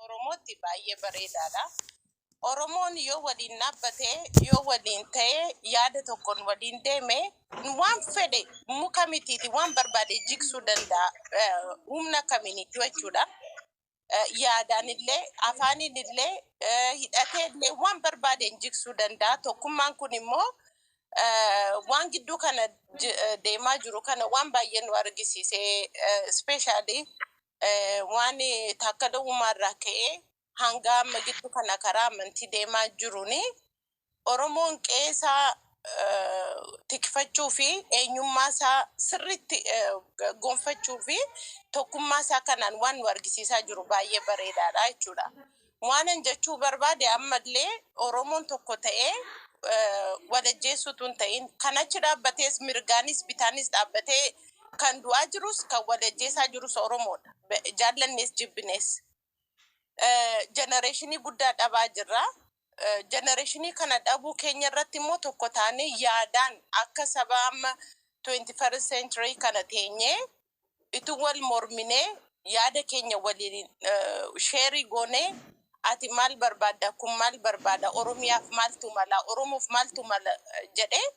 Oromootti baay'ee bareedaadha. Oromoon yoo waliin dhaabbatee yoo waliin ta'ee yaada tokkoon waliin deeme waan fedhe muka mitiiti waan barbaade jigsuu danda'a. Humna kamiiniyyuu jechuudha. Yaadaan illee afaaniin illee hidhatee illee waan barbaadeen jigsuu danda'a. Tokkummaan kun immoo waan gidduu kana deemaa jiru kana waan baay'ee nu argisiisee ispeeshaalii waan takkala uumaarraa ka'ee hanga amma gidduu kana karaa amantii deemaa jiruni Oromoon qeesaa tikfachuu fi eenyummaa isaa sirriitti gonfachuu fi tokkummaa isaa kanaan waan nu argisiisaa jiru baay'ee bareedaadha jechuudha. Waanan jechuu barbaade ammallee Oromoon tokko ta'ee walajjeessuutu hin ta'in kan achi dhaabbatees mirgaanis bitaanis dhaabbatee kan du'aa jirus kan walajjeessaa jirus Oromoodha. Jaallannees jibbines. Genereeshinii guddaa dhabaa jirra. Genereeshinii kana dhabuu keenya irratti immoo tokko taanee yaadaan akka saba amma 21st century kana teenyee itti wal morminee yaada keenya waliin sheerii goonee ati maal barbaadda kun maal barbaada Oromiyaaf maaltu mala Oromoof maaltu mala jedhee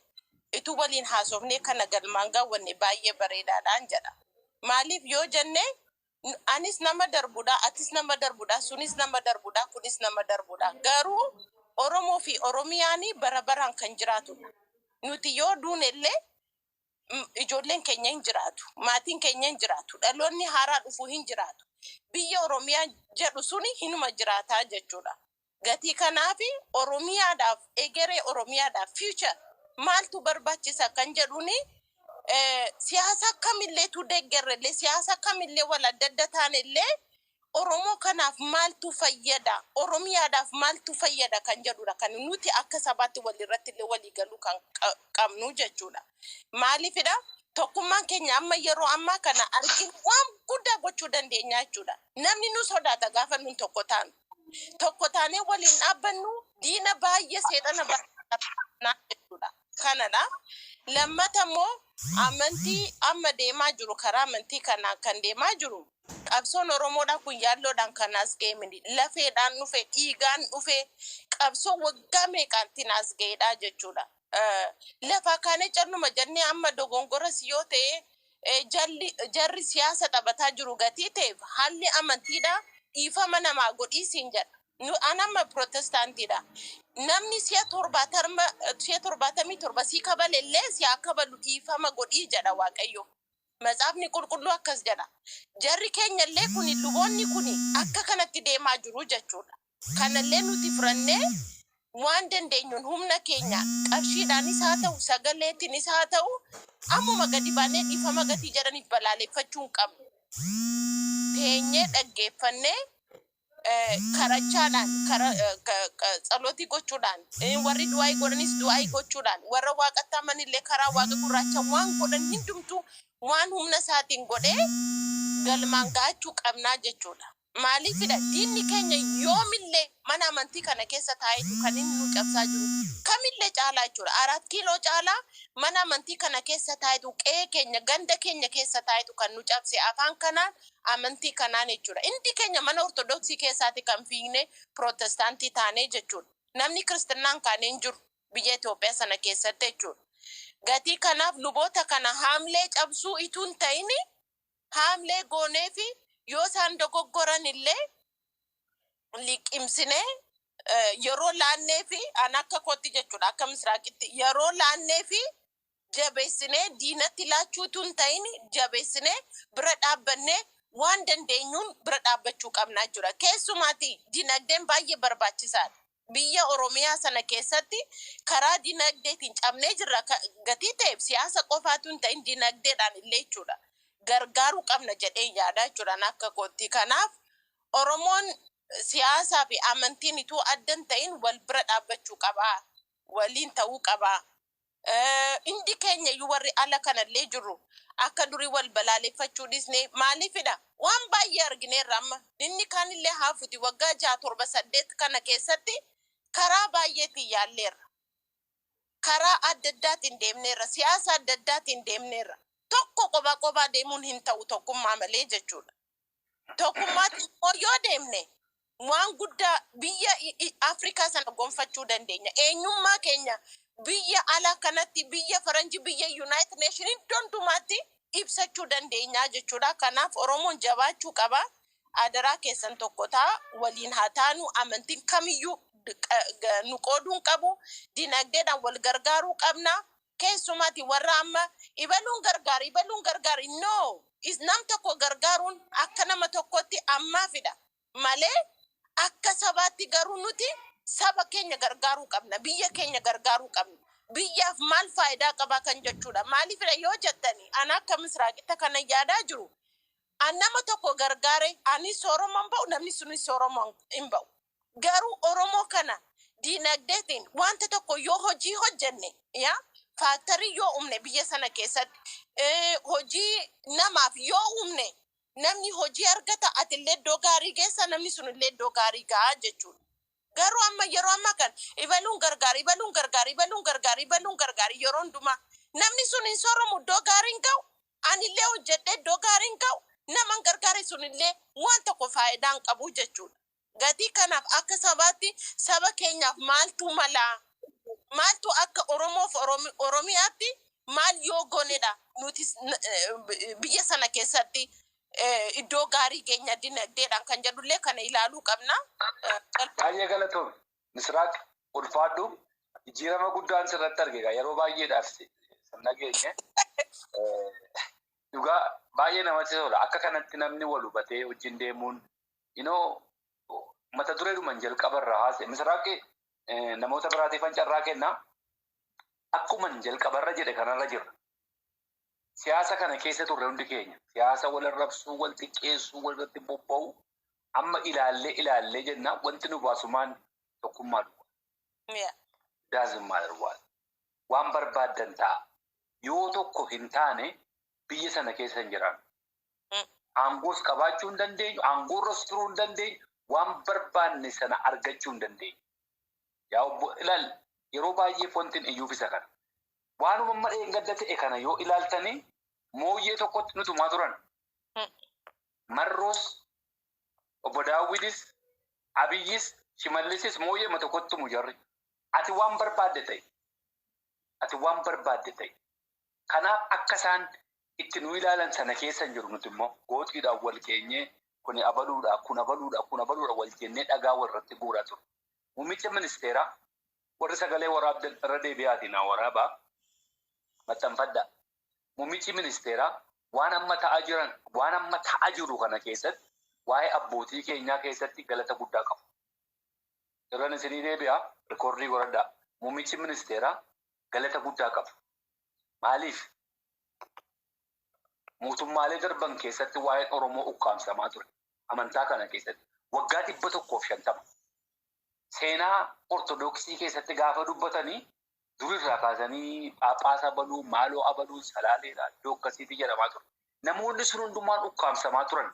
itti waliin haasofnee kana galmaan gaawwanne baay'ee bareedaadhaan jedha. Maaliif yoo jenne anis nama darbuudha atis nama darbuudha sunis nama darbuudha kunis nama darbuudha garuu Oromoo fi Oromiyaanii bara baraan kan jiraatudha. Nuti yoo duunellee ijoolleen keenya hin jiraatu maatiin keenya hin jiraatu dhaloonni haaraa dhufuu hin jiraatu. Biyya Oromiyaa jedhu suni hinuma jiraataa jechuudha. Gatii kanaaf Oromiyaadhaaf egeree Oromiyaadhaaf future maaltu barbaachisa kan jedhuni siyaasa kamillee tu deeggarrellee siyaasa kamillee wal adda adda taanellee Oromoo kanaaf maaltu fayyada Oromiyaadhaaf maaltu fayyada kan jedhudha kan nuti akka sabaatti walirratti illee walii galuu kan qabnu jechuudha. Maaliifidha tokkummaan keenya amma yeroo ammaa kana arginu waan guddaa gochuu dandeenya jechuudha. Namni nu sodaata gaafa nun tokko taanu. Tokko taanee waliin dhaabbannu diina baay'ee seexana baay'ee jechuudha. Kanadha. Lammata immoo amantii amma deemaa jiru karaa amantii kanaa kan deemaa jiru qabsoon Oromoodhaan kun yaalloodhaan kan as ga'e lafeedhaan dhufe dhiigaan dhufe qabsoo waggaa meeqaantiin as ga'edha jechuudha. Lafa kaanee calluma jennee amma dogongoras yoo ta'e jarri siyaasa taphataa jiru gatii ta'eef haalli amantiidha dhiifama namaa godhiisiin jedha. Anamma protestaantiidha. Namni siya 77 si kabalellee siya kabalu dhiifama godhii jedha Waaqayyo. Matsaafni qulqulluu akkas jedha. Jarri keenyallee kuni luboonni kuni akka kanatti deemaa jiru jechuudha. Kanallee nuti furannee waan dandeenyuun humna keenya qarshiidhaanis haa ta'u sagaleetiinis haa ta'u ammuma gadi baanee dhiifama gatii jedhaniif balaaleffachuu hin qabnu. Teenyee dhaggeeffannee karachaadhaan tsalooti gochuudhaan warri du'aa godhanis du'aa gochuudhaan warra waaqatti amanillee karaa waaqa gurraacha waan godhan hundumtuu waan humna isaatiin godhee galmaan ga'achuu qabnaa jechuudha. Maaliifidha diinni keenya yoomillee mana amantii kana keessa taa'etu kan inni nu cabsaa jiru kamillee caalaa jechuudha. 4 kiiloo caalaa mana amantii kana keessa taa'etu qe'ee keenya ganda keenya keessa taa'etu kan nu cabse afaan kanaan amantii kanaan jechuudha. Indi keenya mana ortodoksii keessaati kan fiigne protestaantii taanee jechuudha. Namni kiristinnaan kaaneen jiru biyya Itoophiyaa sana keessatti jechuudha. Gatii kanaaf luboota kana haamlee cabsuu ituun ta'ini haamlee goonee fi yoo isaan dogoggoran illee liqimsinee yeroo laannee fi an akka kootti jechuudha akka misraaqitti yeroo laannee fi jabeessinee diinatti laachuutu hin ta'in jabeessinee bira dhaabbannee waan dandeenyuun bira dhaabbachuu qabnaa jechuudha. Keessumaatti dinagdeen baay'ee barbaachisaadha. Biyya Oromiyaa sana keessatti karaa dinagdeetiin cabnee jirra gatii ta'eef siyaasa qofaatu hin ta'in dinagdeedhaan illee jechuudha. Gargaaruu qabna jedhee yaada jechuudhaan akka kootti. Kanaaf Oromoon siyaasaa fi amantiin ituu addan ta'in wal bira dhaabbachuu qabaa. Waliin ta'uu qabaa. Indi keenya iyyuu warri ala kanallee jiru akka durii wal balaaleffachuu dhisnee maaliifidha? Waan baay'ee argineerra amma inni kaanillee haafuti waggaa 6 7 8 kana keessatti karaa baay'eetiin yaalleerra. Karaa adda addaatiin deemneerra siyaasa adda addaatiin deemneerra. Tokko kophaa deemuun hin ta'u tokkummaa malee jechuudha. Tokkummaatti yoo deemne waan guddaa biyya Afrikaa sana gonfachuu dandeenya. Eenyummaa keenya biyya alaa kanatti biyya faranji biyya United Nation iddoo hundumaatti ibsachuu dandeenya jechuudha. Kanaaf Oromoon jabaachuu qaba. Adaraa keessan tokko ta'a waliin haa taanu amantiin kamiyyuu nu qooduun qabu dinagdeedhaan wal gargaaruu qabna. Keessumaati warra amma ibaluun gargaari no is nam tokko gargaaruun akka nama tokkotti ammaafidha malee akka sabaatti garuu nuti saba keenya gargaaruu qabna biyya keenya gargaaruu qabna biyyaaf maal faayidaa qaba kan jechuudha maaliifidha yoo jettani ana akka misraaqitta kana yaadaa jiru an nama tokko gargaare ani Oromoon ba'u namni sunis Oromoon hin ba'u garuu Oromoo kana dinagdeetiin wanta tokko yoo hojii hojjenne yaa faaktarii yoo umne biyya sana keessatti hojii namaaf yoo umne namni hojii argata atillee iddoo gaarii geessa namni sunillee iddoo gaarii ga'a jechuudha. Garuu amma yeroo amma kan ibaluun gargaari yeroo hundumaa namni sun hin sooramu iddoo gaarii hin ga'u anillee hojjedhee iddoo gaarii hin ga'u naman gargaare sunillee waan tokko faayidaa hin qabu jechuudha. Gatii kanaaf akka sabaatti saba keenyaaf maaltu malaa maaltu akka Oromoof Oromiyaatti maal yoo goonedha nuti biyya sana keessatti iddoo gaarii keenya dinagdeedhaan kan jedhullee kana ilaaluu qabna. Baay'ee galatoom Misraaq ulfaadhu jijjiirama guddaan sirratti argina yeroo baay'eedhaaf sirna keenya dhugaa baay'ee namatti tola akka kanatti namni wal hubatee wajjin deemuun mata dureedhuman jalqabarraa haase Misraaqi namoota biraatiifan carraa kenna akkuman jalqabarra jedhe kanarra jirra. Siyaasa kana keessa turre hundi keenya siyaasa wal arrabsuu wal xiqqeessuu wal irratti bobba'u amma ilaallee jenna wanti nu baasumaan tokkummaa dhufa. Doesn't matter what. Waan barbaaddan ta'a. Yoo tokko hin taane biyya sana keessa hin jiraan. Aangoos qabaachuu hin dandeenyu, aangoorras turuu hin dandeenyu, waan barbaanne sana argachuu hin dandeenyu. Yaa obbo ilaal yeroo baay'ee fontiin iyyuuf isa kana. Waanuma madhee hin gadda ta'e kana yoo ilaaltanii mooyyee tokkotti nutumaa turan. Marroos, obbo Daawwitis, Abiyyis, Shimallisis mooyyee ma tokkotti mujarri. Ati waan barbaadde ta'e. Kanaaf akka isaan itti nu ilaalan sana keessa hin jiru nuti immoo gooxiidhaan wal keenyee kun abaluudha wal jennee dhagaa warratti guuraa ture. Muummicha ministeeraa warri sagalee waraabdan irra deebi'aatiin waraabaa maxxanfadha. Muummichi ministeeraa waan amma ta'aa jiru kana keessatti waa'ee abbootii keenyaa keessatti galata guddaa qabu. Irraan isinii deebi'aa rikoordii godhadhaa. Muummichi ministeeraa galata guddaa qabu. Maaliif? Mootummaalee darban keessatti waa'een Oromoo ukkaamsamaa ture. Amantaa kana keessatti waggaa 150. Seenaa Ortodoksii keessatti gaafa dubbatanii durirraa kaasanii Phaaphaasa baluu, Maaloo abaluu, Salaaleedha iddoo akkasiitti jedhamaa ture. Namoonni sun hundumaan ukkaamsamaa turan.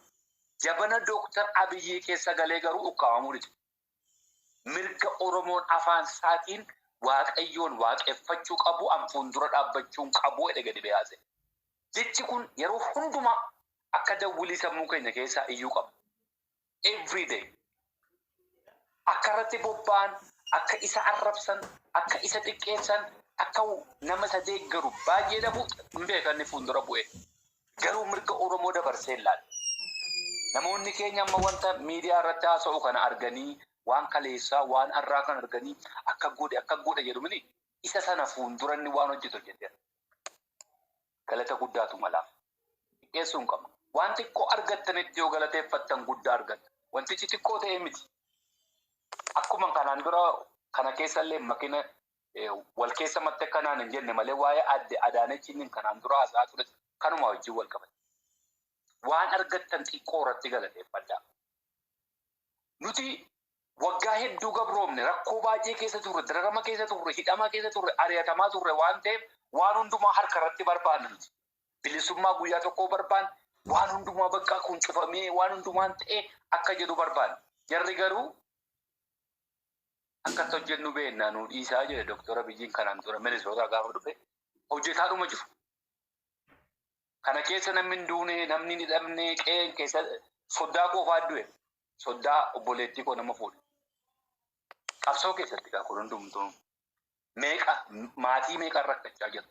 Jabana Dooktar Abiyyii keessa galee garuu ukkaamamuu dide. Mirga Oromoon afaan isaatiin Waaqayyoon waaqeffachuu qabu, fuuldura dhaabbachuun qabu jedhe gadi baase. Jechi kun yeroo hundumaa akka dawwilii sammuu keenya keessaa iyyuu qaba. Every day. Akka irratti bobba'an, akka isa arrabsan, akka isa xiqqeessan, akka nama isa deeggaru baay'ee dhabu hin beekanni fuuldura bu'e. Garuu mirga Oromoo dabarsee ilaala. Namoonni keenya amma wanta miidiyaa irratti haasa'u kana arganii waan kaleessaa waan arraa kan arganii akka godhe jedhumini isa sana fuuldura inni waan hojjetu hojjeteera. Galata guddaatu malaaf. Xiqqeessuun qaba. Waan xiqqoo argattanitti yoo galateeffattan guddaa argatta. Wantichi xiqqoo ta'e miti. Akkuma kanaan dura kana keessallee makina wal keessa matte kanaan hin jenne malee waa'ee adde Adaanechiin kanaan dura haasa'aa ture kanuma wajjin wal qabate. Waan argattan xiqqoo irratti galateeffadhaa. Nuti waggaa hedduu gabroomne rakkoo baay'ee keessa turre, dararama keessa turre, hidhama keessa turre, ari'atamaa turre waan ta'eef waan hundumaa harka irratti barbaanna nuti. Bilisummaa guyyaa tokkoo barbaanna, waan hundumaa bakka kun cufamee waan hundumaan ta'ee akka jedhu barbaanna. Jarri garuu akka hojjennu beennaa nuu dhiisaa jedhe Dooktar Abiyyiin kanaan dura Minisootaa gaafa dhufe hojjetaadhuma jiru. Kana keessa namni hin duune, namni hin hidhamne, qe'een keessa soddaa qofaa du'e. Sodaa obboleettii koo nama fuudhe. Qabsoo keessatti kaa kun hundumtuu meeqa maatii meeqa rakkachaa jira.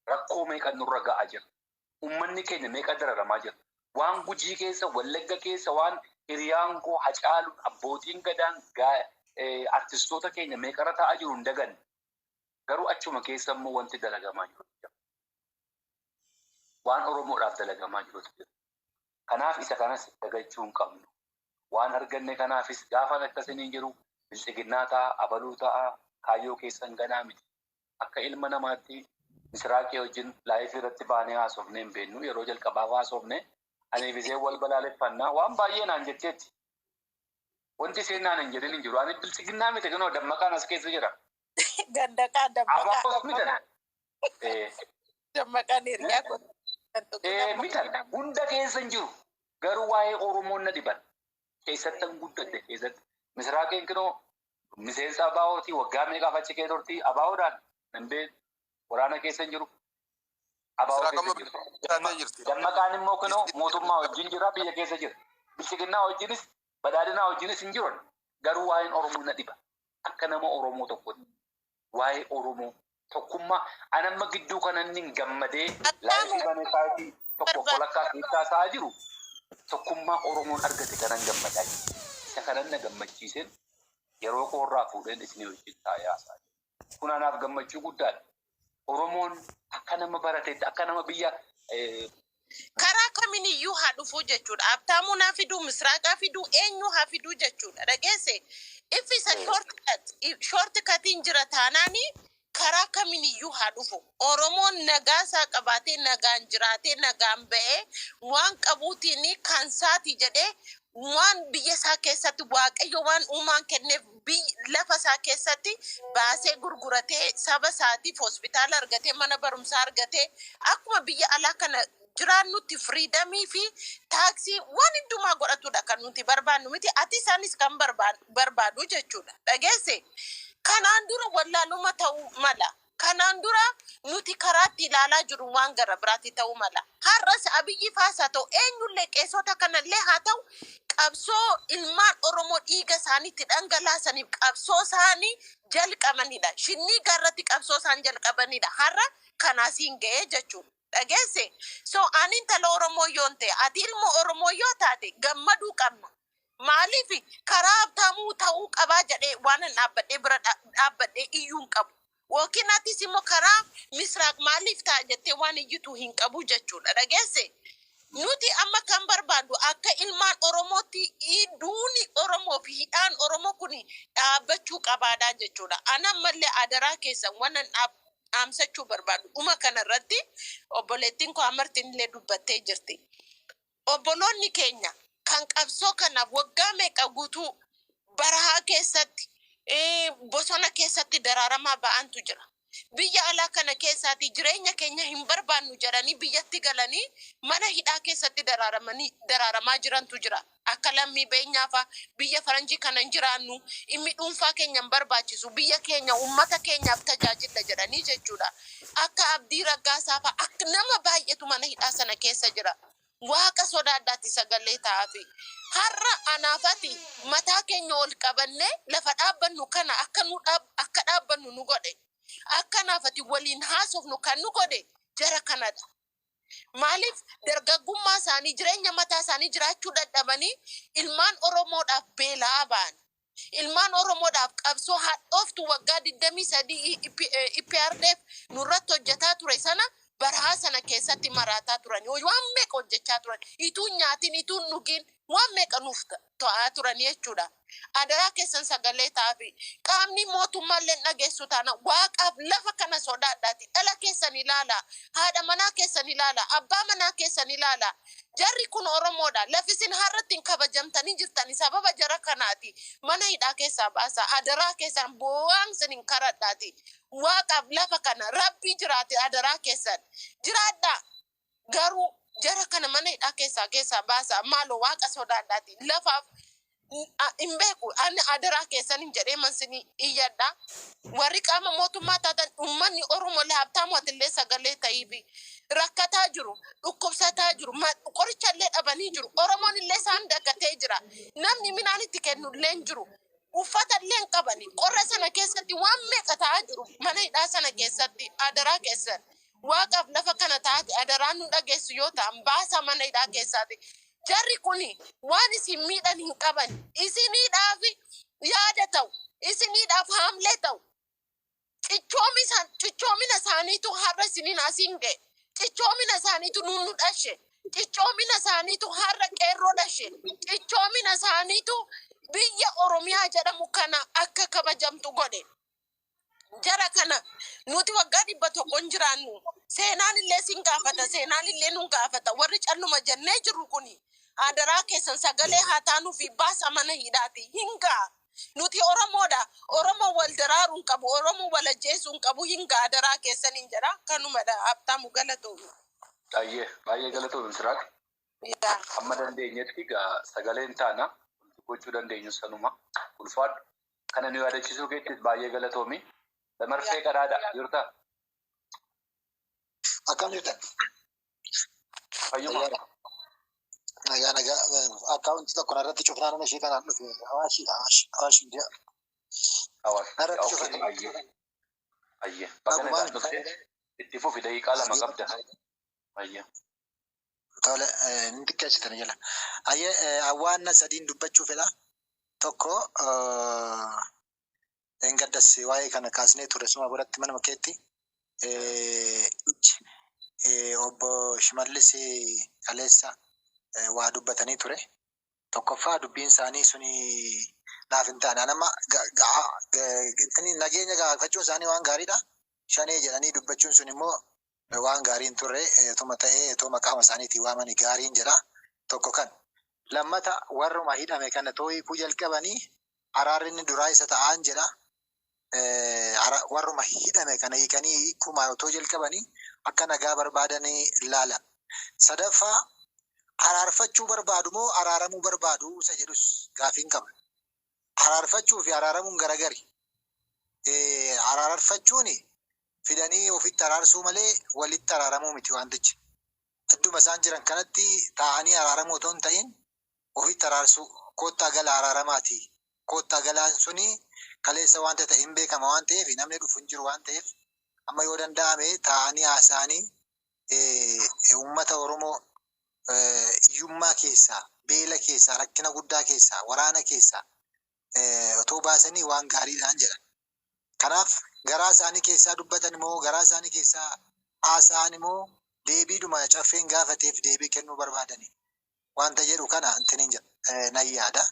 Rakkoo meeqa nurra ga'aa jira. Uummanni keenya meeqa dararamaa jira. Waan Gujii keessa, Wallagga keessa, waan hiriyaan koo Hacaaluun, abbootiin gadaan, artistoota keenya meeqarra taa'aa jiru hin daganne. Garuu achuma keessa immoo wanti dalagamaa jiru. Waan Oromoodhaaf dalagamaa jiru. Kanaaf isa kanas dagachuu hin qabnu. Waan arganne kanaafis gaafa akkasiniin jiru bilchiginnaa ta'a, abaluu ta'a, kaayyoo keessan ganaa miti. Akka ilma namaatti Misraaqee wajjin laayifii irratti baanee haasofnee hin beeknu. Yeroo jalqabaaf haasofne ani bisee wal balaaleffannaa waan baay'ee naan jetteetti. Wanti isheen naan hin jedhin hin jiru. Ani bilchiginnaa miti kunoo dammaqaan as keessa jira. Gandaqaa dammaqaa. Abaabos mitan. Dammaqaan hiriyaa kun. Mitan hunda keessa hin jiru. Garuu waa'ee Oromoon na dhiban. Keessatti kan guddate keessatti. Misraaqeen kunoo miseensa abaa'ooti waggaa meeqaaf achi kee turtii abaa'oodhaan dandee waraana keessa hin jiru. Abaa'oo keessa jiru. Dammaqaan immoo kunoo mootummaa wajjin jira biyya keessa jira. Bilchiginnaa wajjinis badhaadhinaa wajjinis hin jiran. Garuu waa'een Oromoo na dhiba. Akka nama Oromoo tokkotti. Waa'ee Oromoo tokkummaa anamma gidduu kanannin gammadee laayifii banee sa'aatii tokko walakkaa keessaa sa'aa jiru. Tokkummaa Oromoon argate kanan gammadaa jiru. Isa kanan na gammachiiseen yeroo koorraa fuudheen isinii wajjin taa'ee haasaa jiru. Kun anaaf gammachuu guddaadha. Oromoon akka nama barateetti akka nama biyya karaa kaminiyyuu haa dhufuu jechuudha. Abtaamuu naa fiduu, Misraaqaa fiduu, eenyu haa fiduu jechuudha. Dhageesse if isa short katiin jira taanaanii karaa kaminiyyuu haa dhufu. Oromoon nagaa isaa qabaatee nagaan jiraatee nagaan ba'ee waan qabuutiin kan saati jedhee waan biyya isaa keessatti waaqayyo waan uumaan kenneef lafa isaa keessatti baasee gurguratee saba isaatiif hospitaala argatee mana barumsaa argatee akkuma biyya alaa kana jiraannutti firiidamii fi taaksii waan hundumaa godhatudha kan nuti barbaannu miti. Ati isaanis kan barbaadu jechuudha. Dhageesse kanaan dura wallaaluma ta'uu mala. Kanaan dura nuti karaatti ilaalaa jiru waan gara biraatti ta'uu mala. Har'as Abiyyi Faasaa ta'u eenyullee qeessota kanallee haa ta'u qabsoo ilmaan Oromoo dhiiga isaaniitti dhangalaasaniif qabsoo isaanii jalqabanidha. Shinnii garratti qabsoo isaan jalqabanidha. Har'a kanaasiin ga'ee jechuudha. Dhageesse so ani intala Oromoo yoon ta'e ati ilma Oromoo yoo taate gammaduu qabna. Maaliif karaa abtaamuu ta'uu qabaa jedhee waan dhaabbadhee bira dhaabbadhee iyyuu hin qabu. Wookiin atis immoo karaa Misraaq maaliif ta'a jettee waan iyyituu hin qabu jechuudha. Dhageesse nuti amma kan barbaadu akka ilmaan Oromootti duuni Oromoo fi hidhaan Oromoo kun dhaabbachuu qabaadhaa jechuudha. Ana ammallee adaraa keessan waan dhaamsachuu barbaadu. Dhuma kanarratti obboleettiin koo amartiin illee dubbattee jirti. Obboloonni keenya kan qabsoo kanaaf waggaa meeqa guutuu barahaa keessatti bosona keessatti daraaramaa ba'antu jira. Biyya alaa kana keessaati jireenya keenya hin barbaannu jedhanii biyyatti galanii mana hidhaa keessatti daraaramaa jirantu jira. Akka lammii beenyaafa biyya faranjii kana hin jiraannu dhimmi dhuunfaa keenya hin barbaachisu biyya keenya uummata keenyaaf tajaajila jedhanii jechuudha. Akka Abdii Raggaasaafaa akka nama baay'eetu mana hidhaa sana keessa jira. Waaqa sodaadhaatti sagalee ta'aafi. Har'a anaafati mataa keenya ol qabannee lafa dhaabbannu kana akka dhaabbannu nu godhe. Akka naafati waliin haasofnu kan nu godhe jara kanadha. Maaliif dargaggummaa isaanii jireenya mataa isaanii jiraachuu dadhabanii ilmaan Oromoodhaaf beelaa ba'an. Ilmaan Oromoodhaaf qabsoo hadhooftu waggaa 23 IPRDF nurratti hojjetaa ture sana barahaa sana keessatti maraataa turan. Waan meeqa hojjechaa turan. Ituu nyaatiin ituu nugiin waan meeqa nuuf to'aa turan jechuudha. Adaraa keessan sagalee ta'aafi qaamni mootummaallee dhageessu taana waaqaaf lafa kana sodaadhaati. Dhala keessan ilaala. Haadha manaa keessan ilaala. Abbaa manaa keessan ilaala. Jarri kun Oromoodha. Lafisin har'attiin kabajamtanii jirtani sababa jara kanaati. Mana hidhaa keessaa baasa. Adaraa keessan bu'aan sinin karadhaati. Waaqaaf lafa kana rabbii jiraate adaraa keessan jiraadha. Garuu jara kana mana hidhaa keessaa baasa. Maaloo waaqa sodaadhaati. Lafaaf hin beeku ani adaraa keessan hin jedhee mansini iyyadha. Warri qaama mootummaa taatan uummanni Oromoo laabtaamotillee sagalee ta'iifi rakkataa jiru, dhukkubsataa jiru, qorichallee dhabanii jiru. Oromoon illee isaan daggatee jira. Namni midhaan itti kennullee hin jiru. Uffata illee hin qabani. Qorra sana keessatti waan meeqa ta'aa jiru. Mana hidhaa sana keessatti adaraa keessan. Waaqaaf lafa kana taate adaraan nu dhageessu yoo ta'an baasa mana hidhaa keessaati. Jarri kuni waan isin miidhan hin qaban. Isiniidhaaf yaada ta'u. Isiniidhaaf haamlee ta'u. Cichoomina isaaniitu har'a isiniin asiin ga'e. Cichoomina isaaniitu nunnu dhashe. Cichoomina isaaniitu har'a qeerroo dhashe. Cichoomina isaaniitu biyya Oromiyaa jedhamu kana akka kabajamtu godhe. Jara kana nuti waggaa 100 hin jiraannu. Seenaan illee sin gaafata. Seenaan illee nun gaafata. Warri calluma jennee jirru kuni adaraa keessan sagalee haa taanuu fi baasa mana hidhaati. Hingaa. Nuti Oromoodha. Oromoo wal daraaruun qabu. Oromoo wal ajjeesuun qabu. Hingaa adaraa keessan hin jedha. Kanumadha. Abtaamu galatoomu. Baay'ee galatoomu Misraaq. Amma dandeenyetti egaa sagaleen taana gochuu dandeenyu sanuma ulfaadhu. Kana nu yaadachiisuu keettis baay'ee galatoomi. Marfee qadaadha jirta. Akkam jirtan? Fayyuma. Nagaa akkaawunti tokko narratti cufnaan ana ishee kanaan dhufe awaash miidiyaa. Narratti cufan. Ayyee. Bakka nagaan dhufte itti fufi daqiiqaa 2 qabda. Ayyee. Tole ni xiqqeessitan jala. Ayyee awwaanna sadiin dubbachuu fedha. Tokko engaddas waa'ee kana kaasnee ture suma biratti mana makeetti. Obbo Shimallis Kaleessa waa dubbatanii ture. Tokkoffaa dubbiin isaanii suni naaf hin taane. Anama nageenya gaafachuun isaanii waan gaariidha. Shanee jedhanii dubbachuun sun immoo waan gaariin turre tuma ta'ee tuma qaama isaaniitiin waamanii gaariin jedha. Tokko kan lammata warruma hidhame kana too'ii kuu jalqabanii araarri inni duraa isa ta'aan jedha. Warruma hidhame kana hiikanii kumaa otoo jalqabanii akka nagaa barbaadanii ilaalan. Sadaffaa araarfachuu barbaadu moo araaramuu barbaadu isa jedhus gaafiin qaba. Araarfachuu fi araaramuun garagari. Araarfachuuni fidanii ofitti araarsuu malee walitti araaramuu miti wantichi. Adduma isaan jiran kanatti taa'anii araaramuu otoo hin ta'in ofitti araarsuu koottaa gala araaramaati. Koottaa galaan suni kaleessa wanta ta'e hin beekama waan ta'eef namni dhufu hin jiru waan ta'eef amma yoo danda'ame taa'anii haasa'anii uummata Oromoo hiyyummaa keessaa, beela keessaa, rakkina guddaa keessaa, waraana keessaa otoo baasanii waan gaariidhaan jedhan. Kanaaf garaa isaanii keessaa dubbatan immoo garaa isaanii keessaa haasa'an immoo deebiidhuma caffeen gaafateef deebii kennuu barbaadani. Wanta jedhu kana intiniin jedha nan yaada.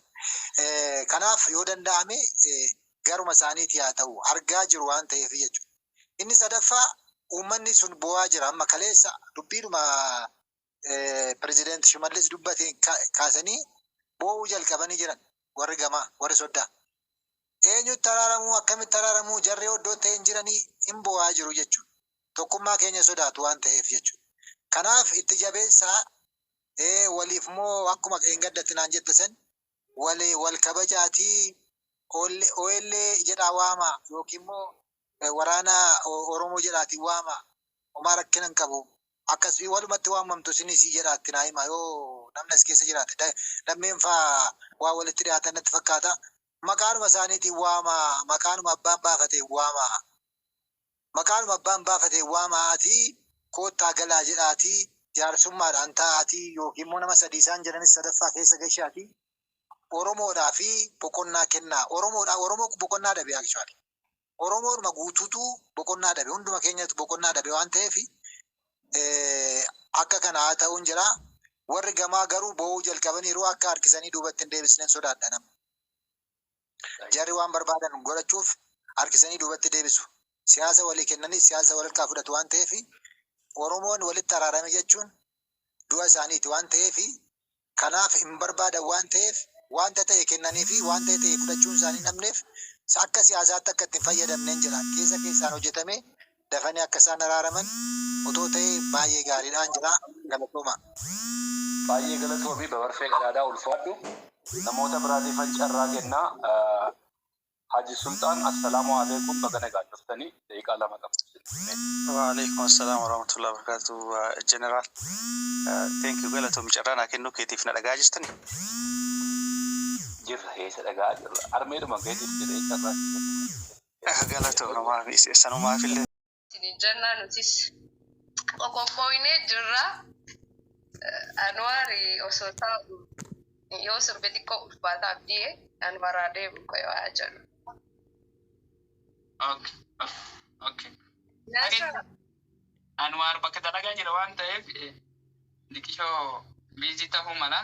Kanaaf yoo danda'ame garuma isaaniiti haa ta'u argaa jiru waan ta'eef jechuudha. Inni sadaffaa uummanni sun bu'aa jira amma kaleessa dubbiidhuma Pirezidaantii Shimallis dubbate kaasanii boo'uu jalqabanii jiran warri gamaa warri soddaa. Eenyutti araaramuu akkamitti araaramuu jarree oddoo ta'een jiranii hin bu'aa jiru jechuudha. Tokkummaa keenya sodaatu waan ta'eef jechuudha. Kanaaf itti jabeessaa waliif moo akkuma eeggaddatti naan jette san wal kabajaatii OLA jedhaa waama yookiin immoo waraana Oromoo jedhaatiin waama homaa rakkina hin qabu. Akkasii walumatti waamamtu sinis jedhaatti naa hima yoo namni as keessa jiraate lammeen faa waa walitti dhiyaatan natti fakkaata. Maqaanuma isaaniitiin waama maqaanuma abbaan baafateen waama maqaanuma abbaan baafateen waamaatii koottaa galaa jedhaatii jaarsummaadhaan taa'aatii yookiin immoo nama sadii isaan jedhanis sadaffaa keessa gashaatii Oromoodhaa fi boqonnaa kennaa. Oromoo boqonnaa dhabe actually. Oromoodhuma guutuutu boqonnaa dhabe hunduma keenyatti boqonnaa dhabe waan ta'eef akka kana haa ta'uun jira. Warri gamaa garuu bo'uu jalqabaniiru akka harkisanii duubatti hin deebisneen sodaadha nama. Jarri waan barbaadan godhachuuf harkisanii duubatti deebisu. Siyaasa walii kennanis siyaasa walirraa fudhatu waan ta'eef Oromoon walitti araarame jechuun du'a isaaniiti waan ta'eef kanaaf hin barbaadan waan ta'eef wanta ta'e kennanii fi wanta ta'e fudhachuun isaanii namneef akka siyaasaatti akka ittiin fayyadamneen jira. Keessaan hojjetame dafanii akka isaan araaraman otoo ta'e baay'ee gaariidhaan jira. Galatooma. Baay'ee galatoomii babarfee qadaadhaa ulfaadhu. namoota biraatiifan carraa kennaa. Haji Sultaan, assalamu alaikum. Bagana gaaftaftanii daqiiqaa lama qabdu. وعليكم السلام ورحمة الله وبركاته جنرال thank you قالتهم جرانا كأنه كيف نلقى جستني Jirra heesa dhagaa jirra. Armeeduma keetiif jedhee carraa قالتهم ما في سنة ما في اللي Jannaa nutis qoqqooyinee jirra. Anwaari osoo taa'u yoo sirbi xiqqoo ulfaataa abdii Anwaraa deemu qoyyaa jedhu. Okay. Anwar bakka dalagaa jira waan ta'eef liqishoo biizii ta'uu mala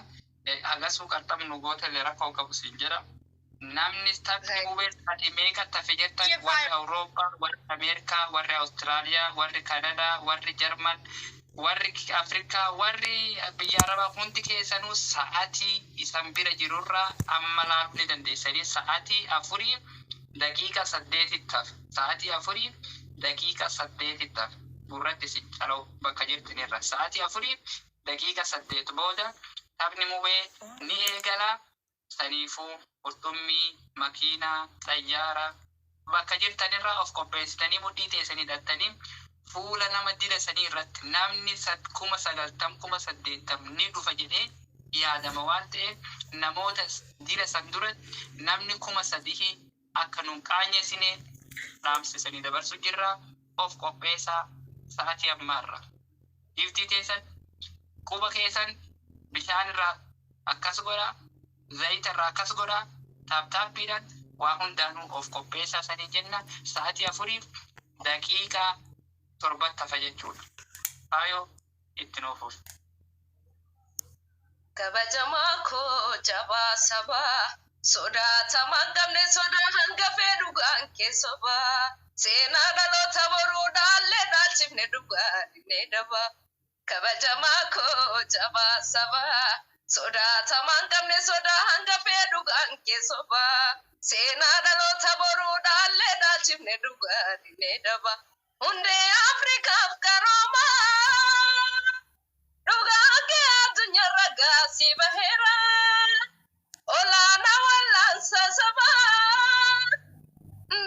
hagasuu qaxxamnu gootelee rakkoo qabu siin jedha. Namni taphni hubee ati meeqa tafe jettan warri Awurooppaa, warri Ameerikaa, warri Awustiraaliyaa, warri Kanadaa, warri Jarman, warri Afrikaa, warri biyya Arabaa hundi keessanuu sa'aatii isan bira jirurraa amma laaluu ni dandeessanii sa'aatii 4 daqiiqa 8 taaf. Sa'aatii 4 daqiiqa 8 taaf. Gurratti si caloo bakka jirtinirra. Sa'aatii 4 daqiiqa 8 booda taphni hubee ni eegala. Saniifuu qurxummii, makiinaa, xayyaara bakka jirtanirraa of qopheessitanii mudhii teessanii hidhattanii fuula nama dila sanii irratti namni 90,000 ni dhufa jedhee yaadama waan ta'eef namoota dila san duratti namni 3,000 akka nuun qaanyeessine dhaamsisanii dabarsu jirra of qopheessaa sa'aatii ammaarra. Iftii teessan quba keessan bishaan irraa akkas godhaa. Zayita irraa akkas godhaa taaptaappiidhaan waa hundaanuu of qopheessaa sanii jenna sa'aatii 4 daqiiqaa 7 tafa jechuudha. Faayoo itti noofuuf. Kabajamaa koo jabaa sabaa sodaatamaan qabne sodaa hangafee dhugaan keessobaa seenaa dhaloota boruu dhaallee dhaalchifne dhugaa dhinnee dabaa. Kabajamaa koo jabaa sabaa sodaatamaan qabne sodaa hangafee dhugaan keessobaa seenaa dhaloota boruu dhaallee dhaalchifne dhugaa dhinnee dabaa. Hundee Afrikaaf qaroomaa dhugaa kee addunyaarra gaasii baheera olaanaa wallaansa sabaa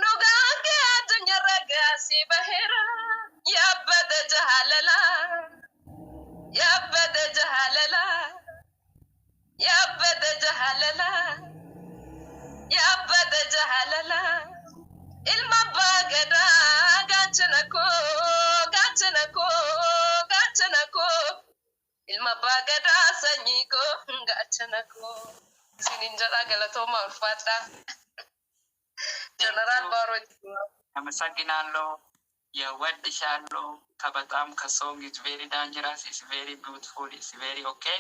dhugaa kee addunyaarra gaasii baheera yaabbata jaalalaa yaabbata jaalalaa yaabbata jaalalaa yaabbata jaalalaa ilma abbaa gadaa gaachana koo ilma abbaa gadaa sanyii koo gaachana koo isiniin jedhaa galatoomaa ulfaadhaa. Jeneraal Baaroo አመሰግናለሁ። የወድሻለሁ ከበጣም ከሶንግ is very dangerous, is very beautiful, is very okay.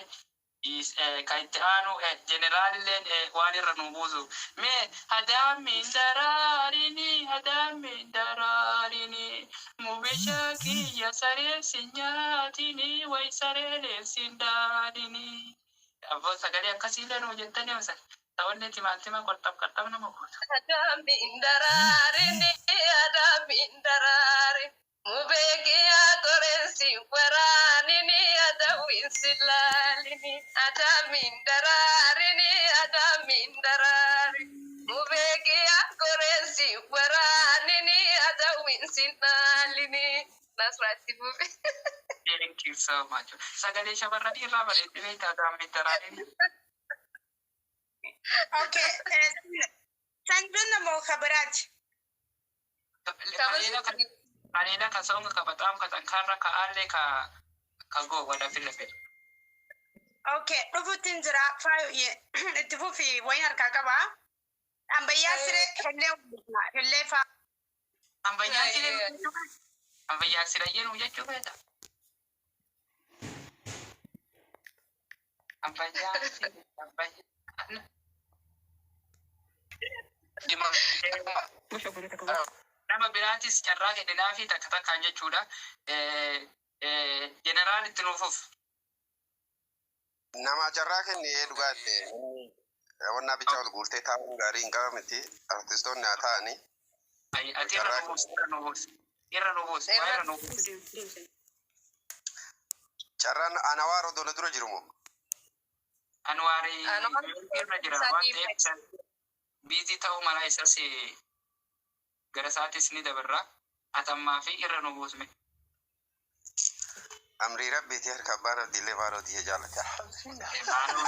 Is kaitianu generalen walira nubuzu me adami dararini mubisha ki yasare sinyatini waisare sindarini abo sagari akasile no jettani masa tawanne timatima kortam nama ko adami dararini mubegia korensi waranini adawin silalini adamin darari mubegia korensi waranini adawin silalini. That's right, Tibubi. Thank you so much. Sagale shabarrati rabale tibeta adami dararini. Okay, sanjuna mo kabarat. Kanina kasonga kabatam katankara ka ale ka go wala Philippine. Okay, dhufuutiin jira faayo itti fufi wayii harkaa qaba. Ambayyaa siree hellee faa. Ambayyaa siree jennu jechuu feeta. Nama biraatis carraa kenninaa fi takka takkaan jechuudha. Jeneraal itti nuufuuf. Nama carraa kennee dhugaatte wannaa bicha ol guurtee taa'uun gaarii hin qabamti. Artistoonni haa ta'anii. Ati irra nuufuus. Carraan Anwaar odola dura jiru moo? Anwari irra jira waan ta'eef biizii ta'uu mala isas gara isaatis ni dabarra atammaa fi irra nu buusme. Amri rabbiiti harka abbaan abdiillee baarootii jaalata. Baanoo